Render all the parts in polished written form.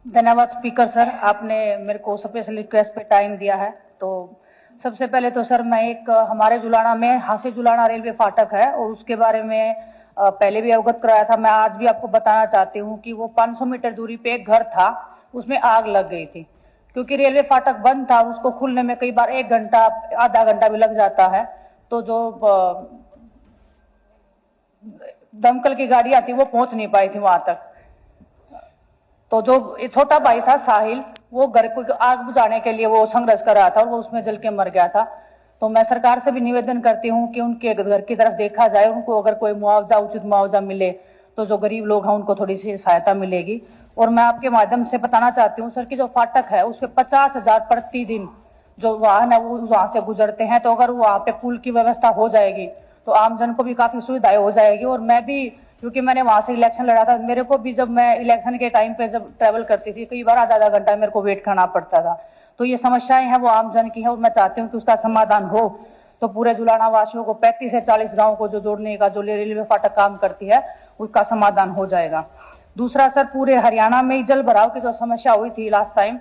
धन्यवाद speaker sir, आपने मेरे को स्पेशल रिक्वेस्ट पे टाइम दिया है। तो सबसे पहले तो सर मैं हमारे जुलाना में हांसी जुलाना रेलवे फाटक है और उसके बारे में पहले भी अवगत कराया था। मैं आज भी आपको बताना चाहती हूँ कि वो 500 मीटर दूरी पे एक घर था, उसमें आग लग गई थी। क्योंकि रेलवे फाटक बंद था, उसको खुलने में कई बार 1 घंटा आधा घंटा भी लग जाता है। तो जो दमकल की गाड़ी आती वो पहुंच नहीं पाई थी वहां तक। तो जो छोटा भाई था साहिल, वो घर को आग बुझाने के लिए वो संघर्ष कर रहा था और वो उसमें जल के मर गया था। तो मैं सरकार से भी निवेदन करती हूँ कि उनके घर की तरफ देखा जाए, उनको अगर कोई मुआवजा उचित मुआवजा मिले तो जो गरीब लोग हैं उनको थोड़ी सी सहायता मिलेगी। और मैं आपके माध्यम से बताना चाहती हूँ सर कि जो फाटक है उसपे 50,000 प्रतिदिन जो वाहन है वो वहां से गुजरते हैं। तो अगर वहां पे पुल की व्यवस्था हो जाएगी तो आमजन को भी काफी सुविधाएं हो जाएगी। और मैं भी, क्योंकि मैंने वहां से इलेक्शन लड़ा था, मेरे को भी जब मैं इलेक्शन के टाइम पे जब ट्रेवल करती थी कई बार आधा आधा घंटा मेरे को वेट करना पड़ता था। तो ये समस्याएं हैं वो आमजन की है और मैं चाहती हूँ कि उसका समाधान हो। तो पूरे जुलाना वासियों को 35 से 40 गाँव को जो जोड़ने का जो रेलवे फाटक काम करती है उसका समाधान हो जाएगा। दूसरा सर, पूरे हरियाणा में जल भराव की जो समस्या हुई थी लास्ट टाइम,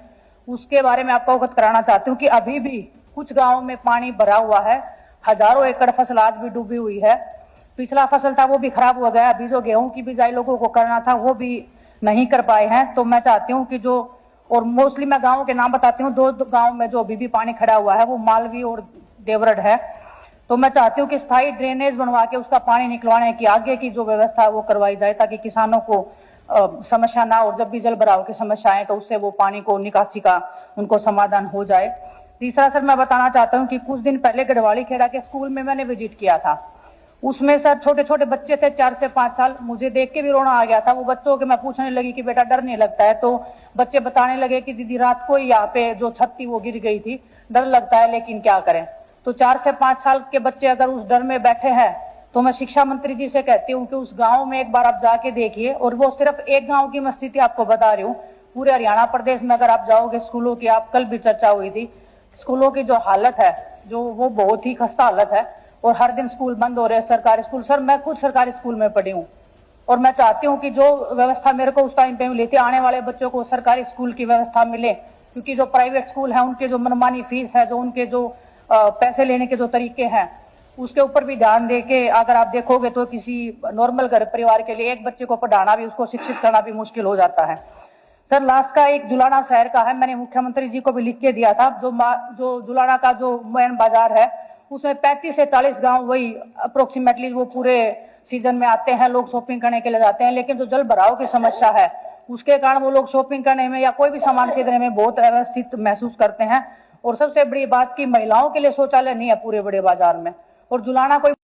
उसके बारे में आपको अवगत कराना चाहती हूँ कि अभी भी कुछ गाँवों में पानी भरा हुआ है। हजारों एकड़ फसल आज भी डूबी हुई है। पिछला फसल था वो भी खराब हो गया। अभी जो गेहूं की बिजाई लोगों को करना था वो भी नहीं कर पाए हैं। तो मैं चाहती हूँ कि जो, और मोस्टली मैं गाँव के नाम बताती हूँ, 2 गाँव में जो अभी भी पानी खड़ा हुआ है वो मालवी और देवरड है। तो मैं चाहती हूँ कि स्थायी ड्रेनेज बनवा के उसका पानी निकलवाने की आगे की जो व्यवस्था है वो करवाई जाए, ताकि किसानों को समस्या ना, और जब भी जल भराव की समस्या आए तो उससे वो पानी को निकासी का उनको समाधान हो जाए। तीसरा सर, मैं बताना चाहता हूँ कि कुछ दिन पहले गढ़वाली खेड़ा के स्कूल में मैंने विजिट किया था। उसमें सर छोटे छोटे बच्चे थे, 4 से 5 साल। मुझे देख के भी रोना आ गया था। वो बच्चों के मैं पूछने लगी कि बेटा डर नहीं लगता है? तो बच्चे बताने लगे कि दीदी रात को ही यहाँ पे जो छत थी वो गिर गई थी, डर लगता है लेकिन क्या करें। तो 4 से 5 साल के बच्चे अगर उस डर में बैठे हैं तो मैं शिक्षा मंत्री जी से कहती हूँ कि उस गाँव में एक बार आप जाके देखिए। और वो सिर्फ एक गाँव की मैं स्थिति आपको बता रही हूँ, पूरे हरियाणा प्रदेश में अगर आप जाओगे स्कूलों की, आप कल भी चर्चा हुई थी, स्कूलों की जो हालत है जो वो बहुत ही खस्ता हालत है। और हर दिन स्कूल बंद हो रहे हैं, सरकारी स्कूल। सर मैं खुद सरकारी स्कूल में पढ़ी हूँ और मैं चाहती हूँ कि जो व्यवस्था मेरे को उस टाइम पे मिली थी, आने वाले बच्चों को सरकारी स्कूल की व्यवस्था मिले। क्योंकि जो प्राइवेट स्कूल है उनके जो मनमानी फीस है, जो उनके जो पैसे लेने के जो तरीके हैं, उसके ऊपर भी ध्यान दे के अगर आप देखोगे तो किसी नॉर्मल घर परिवार के लिए एक बच्चे को पढ़ाना भी, उसको शिक्षित करना भी मुश्किल हो जाता है। सर लास्ट का एक जुलाना शहर का है, मैंने मुख्यमंत्री जी को भी लिख के दिया था। जो जुलाना का जो मेन बाजार है उसमें 35 से 40 गांव वही अप्रोक्सीमेटली वो पूरे सीजन में आते हैं, लोग शॉपिंग करने के लिए जाते हैं। लेकिन जो जल भराव की समस्या है उसके कारण वो लोग शॉपिंग करने में या कोई भी सामान खरीदने में बहुत अव्यवस्थित महसूस करते हैं। और सबसे बड़ी बात की महिलाओं के लिए शौचालय नहीं है पूरे बड़े बाजार में। और जुलाना कोई